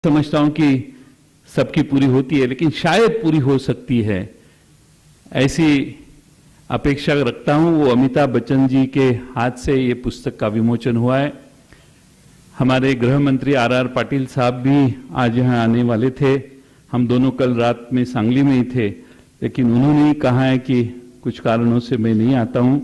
समझता हूं कि सबकी पूरी होती है, लेकिन शायद पूरी हो सकती है, ऐसी अपेक्षा रखता हूं। वो अमिताभ बच्चन जी के हाथ से ये पुस्तक का विमोचन हुआ है। हमारे गृह मंत्री आर पाटिल साहब भी आज यहां आने वाले थे। हम दोनों कल रात में सांगली में ही थे, लेकिन उन्होंने ही कहा है कि कुछ कारणों से मैं नहीं आता हूं।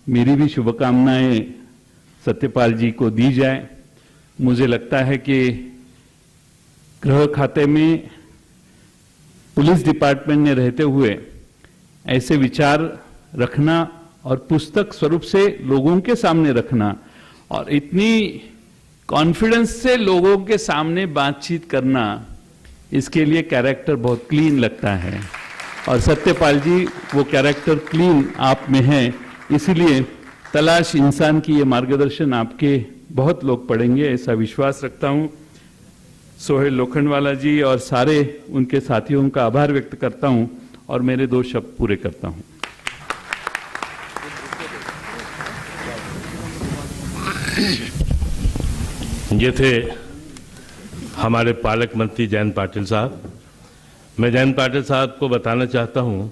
मेरी भी शुभकामनाएं सत्यपाल जी को दी जाए। मुझे लगता है कि गृह खाते में पुलिस डिपार्टमेंट में रहते हुए ऐसे विचार रखना और पुस्तक स्वरूप से लोगों के सामने रखना और इतनी कॉन्फिडेंस से लोगों के सामने बातचीत करना, इसके लिए कैरेक्टर बहुत क्लीन लगता है। और सत्यपाल जी वो कैरेक्टर क्लीन आप में है, इसीलिए तलाश इंसान की ये मार्गदर्शन आपके बहुत लोग पढ़ेंगे, ऐसा विश्वास रखता हूं। सोहेल लोखंडवाला जी और सारे उनके साथियों का आभार व्यक्त करता हूं और मेरे 2 शब्द पूरे करता हूं। ये थे हमारे पालक मंत्री जयंत पाटिल साहब। मैं जयंत पाटिल साहब को बताना चाहता हूं,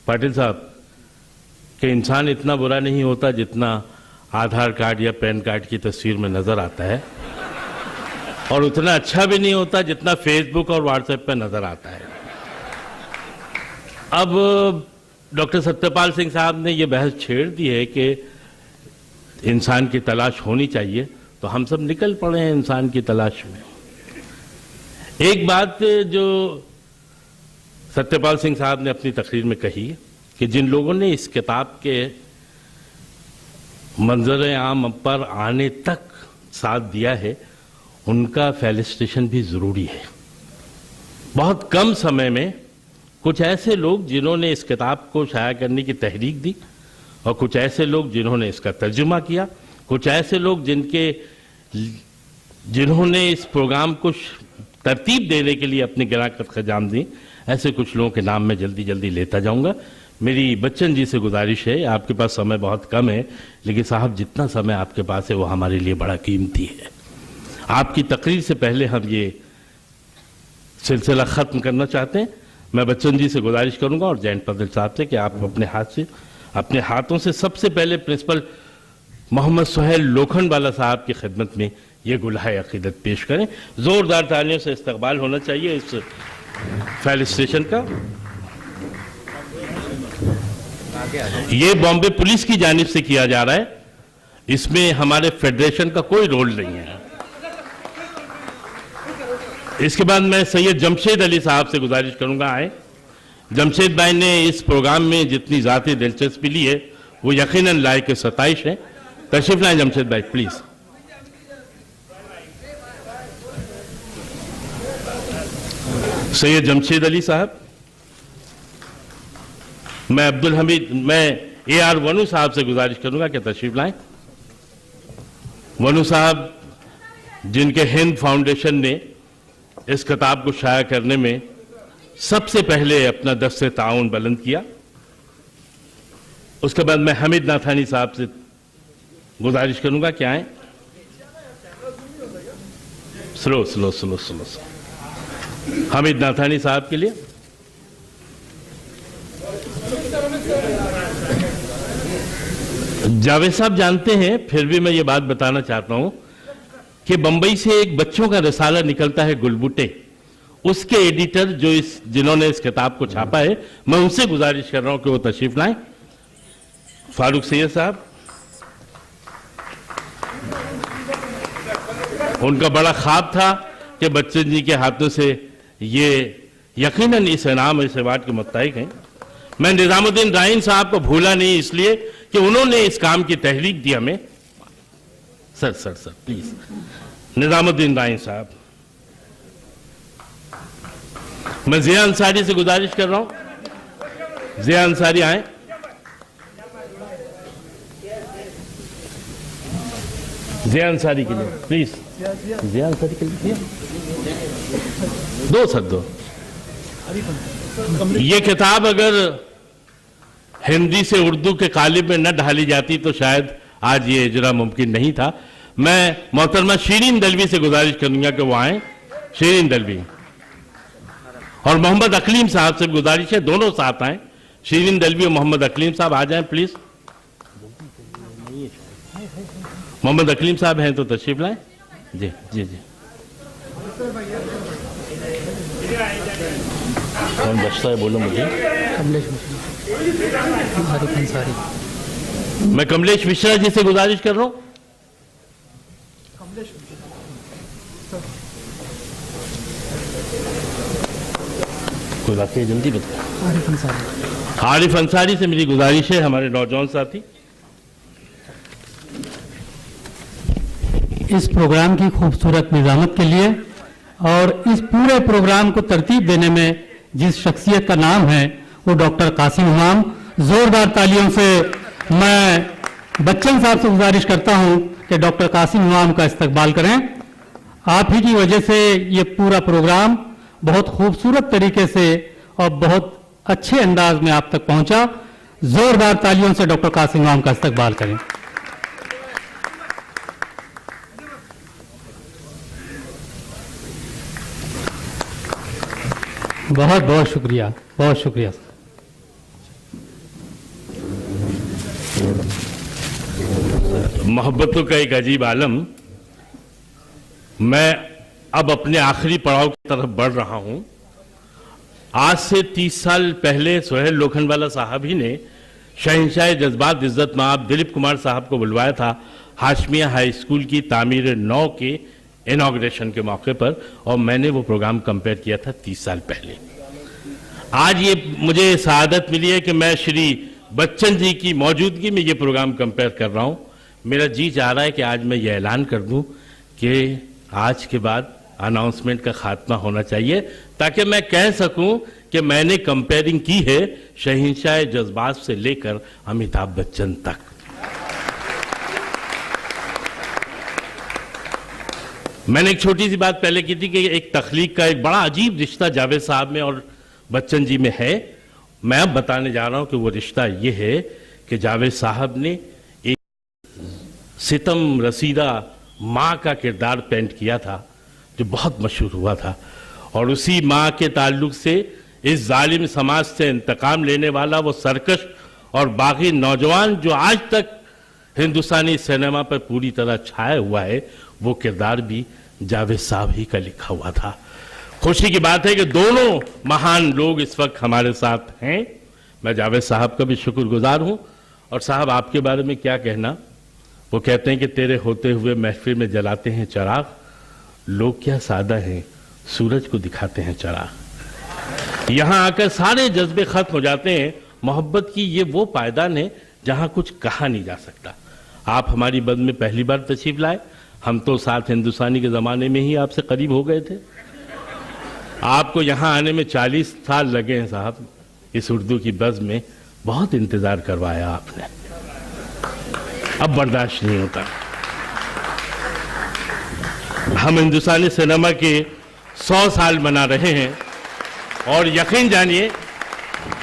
पाटिल साहब, कि इंसान इतना बुरा नहीं होता जितना आधार कार्ड या पैन कार्ड की तस्वीर में नजर आता है, और उतना अच्छा भी नहीं होता जितना फेसबुक और व्हाट्सएप पे नजर आता है। अब डॉक्टर सत्यपाल सिंह साहब ने यह बहस छेड़ दी है कि इंसान की तलाश होनी चाहिए, तो हम सब निकल पड़े हैं इंसान की तलाश में। एक बात जो सत्यपाल सिंह साहब ने अपनी तकरीर में कही कि जिन लोगों ने इस किताब के मंजर आम पर आने तक साथ दिया है, उनका फेलिसिटेशन भी जरूरी है। बहुत कम समय में कुछ ऐसे लोग जिन्होंने इस किताब को शाया करने की तहरीक दी, और कुछ ऐसे लोग जिन्होंने इसका तर्जुमा किया, कुछ ऐसे लोग जिन्होंने इस प्रोग्राम को तरतीब देने के लिए अपनी गिराकत खजाम दी, ऐसे कुछ लोगों के नाम मैं जल्दी जल्दी लेता जाऊंगा। मेरी बच्चन जी से गुजारिश है, आपके पास समय बहुत कम है, लेकिन साहब जितना समय आपके पास है वो हमारे लिए बड़ा कीमती है। आपकी तकरीर से पहले हम ये सिलसिला खत्म करना चाहते हैं। मैं बच्चन जी से गुजारिश करूंगा और जयंत पाटिल साहब से कि आप अपने हाथों से सबसे पहले प्रिंसिपल मोहम्मद सोहेल लोखंडवाला साहब की खिदमत में ये गुलाहे अकीदत पेश करें। जोरदार तालियों से इस्तकबाल होना चाहिए इस फेलिसिटेशन का। ये बॉम्बे पुलिस की जानिब से किया जा रहा है, इसमें हमारे फेडरेशन का कोई रोल नहीं है। इसके बाद मैं सैयद जमशेद अली साहब से गुजारिश करूंगा आए। जमशेद भाई ने इस प्रोग्राम में जितनी ज़ाती दिलचस्पी ली है वो यकीनन लायक सताइश है। तशरीफ लाएं जमशेद भाई प्लीज। सैयद जमशेद अली साहब। मैं AR वनु साहब से गुजारिश करूंगा कि तशरीफ लाएं। वनु साहब जिनके हिंद फाउंडेशन ने इस किताब को शाया करने में सबसे पहले अपना दस्ते ताउन बुलंद किया। उसके बाद मैं हमीद नाथानी साहब से गुजारिश करूंगा कि आए। Slow slow slow slow Hamid Nathani साहब के लिए। जावेद साहब जानते हैं, फिर भी मैं ये बात बताना चाहता हूं कि बंबई से एक बच्चों का रिसाला निकलता है गुलबुटे, उसके एडिटर जिन्होंने इस किताब को छापा है, मैं उनसे गुजारिश कर रहा हूं कि वो तशरीफ लाएं। फारूक सैयद साहब, उनका बड़ा ख्वाब था कि बच्चन जी के हाथों से ये यकीनन इस इनाम इस अवार्ड के मुत्ताहिक हैं। मैं निजामुद्दीन राइन साहब को भूला नहीं, इसलिए कि उन्होंने इस काम की तहरीक दी हमें। सर प्लीज निजामुद्दीन राइन साहब। मैं जिया अंसारी से गुजारिश कर रहा हूं, जिया अंसारी आए। जिया अंसारी के लिए प्लीज, जिया अंसारी के लिए दो। ये किताब अगर हिंदी से उर्दू के कालिब में न ढाली जाती तो शायद आज ये इजरा मुमकिन नहीं था। मैं मोहतरमा शीरीन दलवी से गुजारिश करूंगा कि वो आए। शीरीन दलवी और मोहम्मद अकलीम साहब से गुजारिश है दोनों साथ आए। शीरीन दलवी और मोहम्मद अकलीम साहब आ जाएं प्लीज। मोहम्मद अकलीम साहब हैं तो तशरीफ लाएं। जी जी जी। कौन बचता है बोलो मुझे। कमलेश मिश्रा, आरिफ अंसारी। मैं कमलेश मिश्रा जी से गुजारिश कर रहा हूं। कोई बात नहीं, जल्दी बताओ। आरिफ अंसारी। आरिफ अंसारी से मेरी गुजारिश है, हमारे नौजवान साथी। इस प्रोग्राम की खूबसूरत निजामत के लिए और इस पूरे प्रोग्राम को तरतीब देने में जिस शख्सियत का नाम है वो डॉक्टर कासिम इमाम। जोरदार तालियों से मैं बच्चन साहब से गुजारिश करता हूं कि डॉक्टर कासिम इमाम का इस्तकबाल करें। आप ही की वजह से ये पूरा प्रोग्राम बहुत खूबसूरत तरीके से और बहुत अच्छे अंदाज में आप तक पहुंचा। जोरदार तालियों से डॉक्टर कासिम इमाम का इस्तकबाल करें। बहुत बहुत शुक्रिया, बहुत शुक्रिया। मोहब्बतों का एक अजीब आलम। मैं अब अपने आखिरी पड़ाव की तरफ बढ़ रहा हूं। आज से 30 साल पहले सोहेल लोखंडवाला साहब ही ने शहंशाह जज्बात इज्जत माब दिलीप कुमार साहब को बुलवाया था हाशमिया हाई स्कूल की तामीर 9 के इनॉग्रेशन के मौके पर, और मैंने वो प्रोग्राम कंपेयर किया था 30 साल पहले। आज ये मुझे सआदत मिली है कि मैं श्री बच्चन जी की मौजूदगी में ये प्रोग्राम कंपेयर कर रहा हूं। मेरा जी चाह रहा है कि आज मैं ये ऐलान कर दूं कि आज के बाद अनाउंसमेंट का खात्मा होना चाहिए, ताकि मैं कह सकूं कि मैंने कंपेयरिंग की है शहंशाह जज्बात से लेकर अमिताभ बच्चन तक। मैंने एक छोटी सी बात पहले की थी कि एक तख्लीक का एक बड़ा अजीब रिश्ता जावेद साहब में और बच्चन जी में है। मैं अब बताने जा रहा हूं कि वो रिश्ता ये है कि जावेद साहब ने एक सितम रसीदा माँ का किरदार पेंट किया था जो बहुत मशहूर हुआ था, और उसी माँ के ताल्लुक से इस जालिम समाज से इंतकाम लेने वाला वो सरकश और बाकी नौजवान जो आज तक हिंदुस्तानी सिनेमा पर पूरी तरह छाया हुआ है, वो किरदार भी जावेद साहब ही का लिखा हुआ था। खुशी की बात है कि दोनों महान लोग इस वक्त हमारे साथ हैं। मैं जावेद साहब का भी शुक्रगुजार हूं। और साहब, आपके बारे में क्या कहना। वो कहते हैं कि तेरे होते हुए महफिल में जलाते हैं चिराग, लोग क्या सादा हैं, सूरज को दिखाते हैं चिराग। यहां आकर सारे जज्बे खत्म हो जाते हैं। मोहब्बत की ये वो पायदान है जहां कुछ कहा नहीं जा सकता। आप हमारी बद में पहली बार तशरीफ लाए, हम तो साथ हिंदुस्तानी के ज़माने में ही आपसे करीब हो गए थे। आपको यहाँ आने में 40 साल लगे हैं साहब। इस उर्दू की बज़ में बहुत इंतज़ार करवाया आपने, अब बर्दाश्त नहीं होता। हम हिंदुस्तानी सिनेमा के 100 साल मना रहे हैं, और यकीन जानिए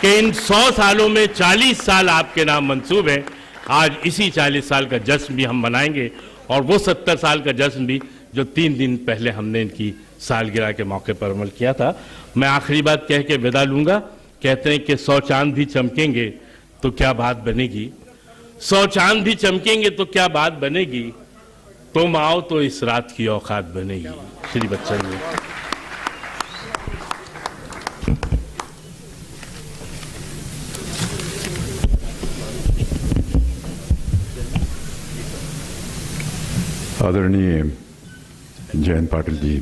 कि इन 100 सालों में 40 साल आपके नाम मंसूब हैं। आज इसी 40 साल का जश्न भी हम मनाएंगे, और वो 70 साल का जश्न भी जो 3 दिन पहले हमने इनकी सालगिरह के मौके पर अमल किया था। मैं आखिरी बात कह के विदा लूंगा। कहते हैं कि 100 चांद भी चमकेंगे तो क्या बात बनेगी, 100 चांद भी चमकेंगे तो क्या बात बनेगी, तुम आओ तो इस रात की औकात बनेगी। श्री बच्चन जी। आदरणीय जयंत पाटिल जी,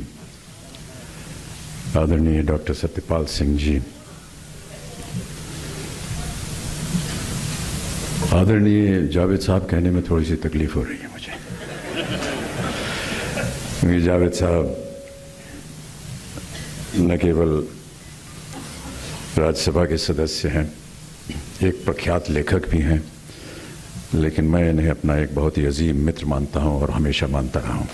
आदरणीय डॉक्टर सत्यपाल सिंह जी, आदरणीय जावेद साहब कहने में थोड़ी सी तकलीफ हो रही है मुझे, क्योंकि जावेद साहब न केवल राज्यसभा के सदस्य हैं, एक प्रख्यात लेखक भी हैं, लेकिन मैं इन्हें अपना एक बहुत ही अजीम मित्र मानता हूं और हमेशा मानता रहा हूं।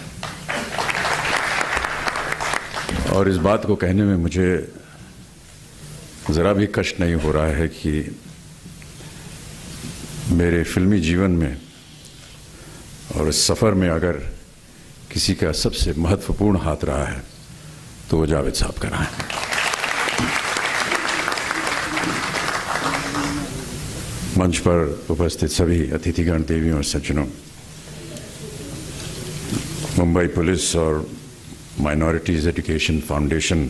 और इस बात को कहने में मुझे ज़रा भी कष्ट नहीं हो रहा है कि मेरे फिल्मी जीवन में और इस सफ़र में अगर किसी का सबसे महत्वपूर्ण हाथ रहा है तो वो जावेद साहब का नाम है। मंच पर उपस्थित सभी अतिथिगण, देवियों और सज्जनों, मुंबई पुलिस और माइनॉरिटीज़ एजुकेशन फाउंडेशन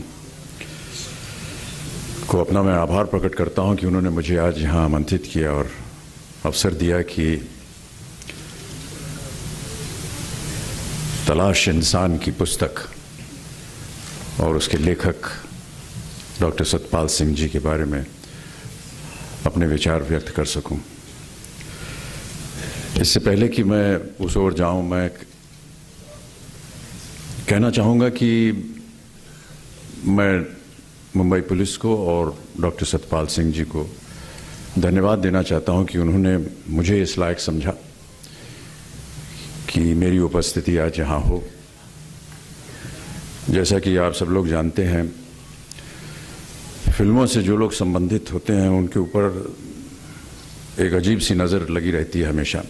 को अपना मैं आभार प्रकट करता हूं कि उन्होंने मुझे आज यहाँ आमंत्रित किया और अवसर दिया कि तलाश इंसान की पुस्तक और उसके लेखक डॉक्टर सतपाल सिंह जी के बारे में अपने विचार व्यक्त कर सकूं। इससे पहले कि मैं उस ओर जाऊं, मैं कहना चाहूँगा कि मैं मुंबई पुलिस को और डॉक्टर सतपाल सिंह जी को धन्यवाद देना चाहता हूं कि उन्होंने मुझे इस लायक समझा कि मेरी उपस्थिति आज यहाँ हो। जैसा कि आप सब लोग जानते हैं, फिल्मों से जो लोग संबंधित होते हैं उनके ऊपर एक अजीब सी नज़र लगी रहती है हमेशा,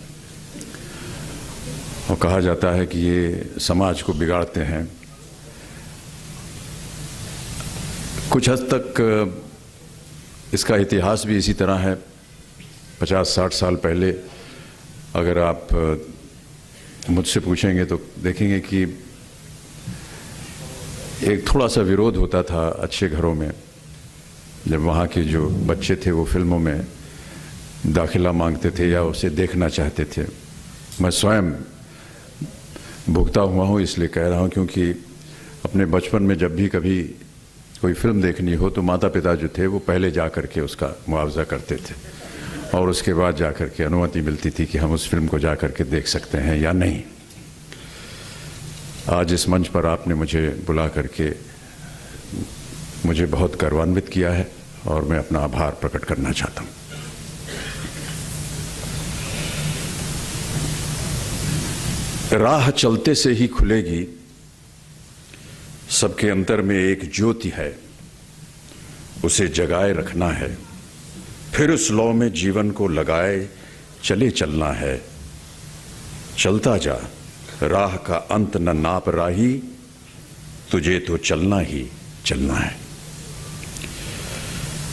और कहा जाता है कि ये समाज को बिगाड़ते हैं। कुछ हद तक इसका इतिहास भी इसी तरह है। 50-60 साल पहले अगर आप मुझसे पूछेंगे तो देखेंगे कि एक थोड़ा सा विरोध होता था अच्छे घरों में, जब वहाँ के जो बच्चे थे वो फिल्मों में दाखिला मांगते थे या उसे देखना चाहते थे। मैं स्वयं भुगता हुआ हूँ, इसलिए कह रहा हूँ क्योंकि अपने बचपन में जब भी कभी कोई फिल्म देखनी हो तो माता पिता जो थे वो पहले जा कर के उसका मुआवजा करते थे और उसके बाद जा कर के अनुमति मिलती थी कि हम उस फिल्म को जा कर के देख सकते हैं या नहीं। आज इस मंच पर आपने मुझे बुला करके मुझे बहुत गौरवान्वित किया है और मैं अपना आभार प्रकट करना चाहता हूँ। राह चलते से ही खुलेगी, सबके अंतर में एक ज्योति है, उसे जगाए रखना है, फिर उस लौ में जीवन को लगाए चले चलना है। चलता जा, राह का अंत न नाप राही, तुझे तो चलना ही चलना है।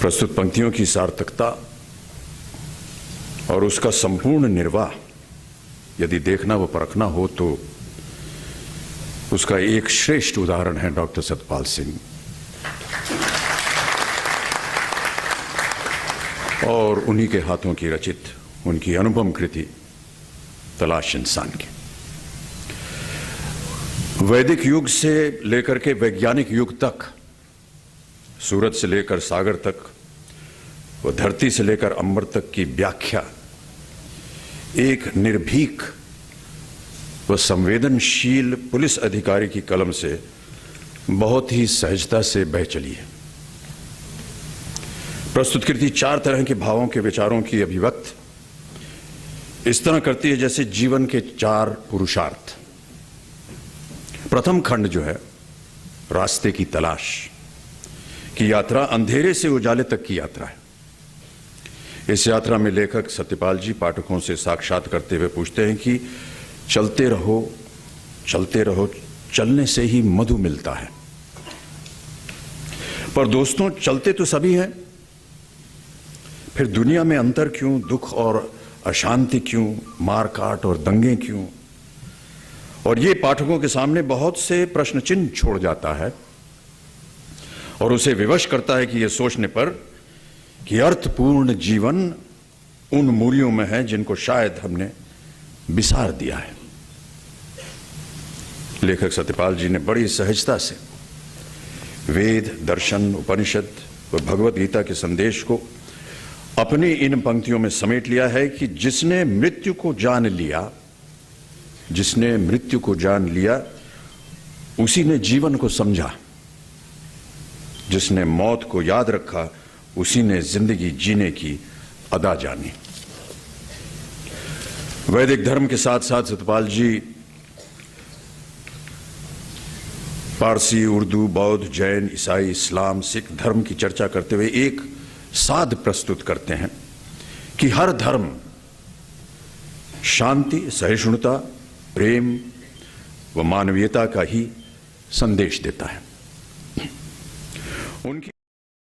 प्रस्तुत पंक्तियों की सार्थकता और उसका संपूर्ण निर्वाह यदि देखना व परखना हो तो उसका एक श्रेष्ठ उदाहरण है डॉक्टर सतपाल सिंह और उन्हीं के हाथों की रचित उनकी अनुपम कृति तलाश इंसान की। वैदिक युग से लेकर के वैज्ञानिक युग तक, सूरज से लेकर सागर तक व धरती से लेकर अंबर तक की व्याख्या एक निर्भीक व संवेदनशील पुलिस अधिकारी की कलम से बहुत ही सहजता से बह चली है। प्रस्तुत कृति 4 तरह के भावों के विचारों की अभिव्यक्त इस तरह करती है जैसे जीवन के 4 पुरुषार्थ। प्रथम खंड जो है रास्ते की तलाश की यात्रा, अंधेरे से उजाले तक की यात्रा है। इस यात्रा में लेखक सत्यपाल जी पाठकों से साक्षात करते हुए पूछते हैं कि चलते रहो, चलते रहो, चलने से ही मधु मिलता है। पर दोस्तों, चलते तो सभी हैं, फिर दुनिया में अंतर क्यों, दुख और अशांति क्यों, मार काट और दंगे क्यों? और ये पाठकों के सामने बहुत से प्रश्न चिन्ह छोड़ जाता है और उसे विवश करता है कि यह सोचने पर कि अर्थपूर्ण जीवन उन मूल्यों में है जिनको शायद हमने बिसार दिया है। लेखक सत्यपाल जी ने बड़ी सहजता से वेद, दर्शन, उपनिषद व भगवत गीता के संदेश को अपनी इन पंक्तियों में समेट लिया है कि जिसने मृत्यु को जान लिया, जिसने मृत्यु को जान लिया उसी ने जीवन को समझा, जिसने मौत को याद रखा उसी ने जिंदगी जीने की अदा जानी। वैदिक धर्म के साथ साथ सतपाल जी पारसी, उर्दू, बौद्ध, जैन, ईसाई, इस्लाम, सिख धर्म की चर्चा करते हुए एक साध प्रस्तुत करते हैं कि हर धर्म शांति, सहिष्णुता, प्रेम व मानवीयता का ही संदेश देता है। उनकी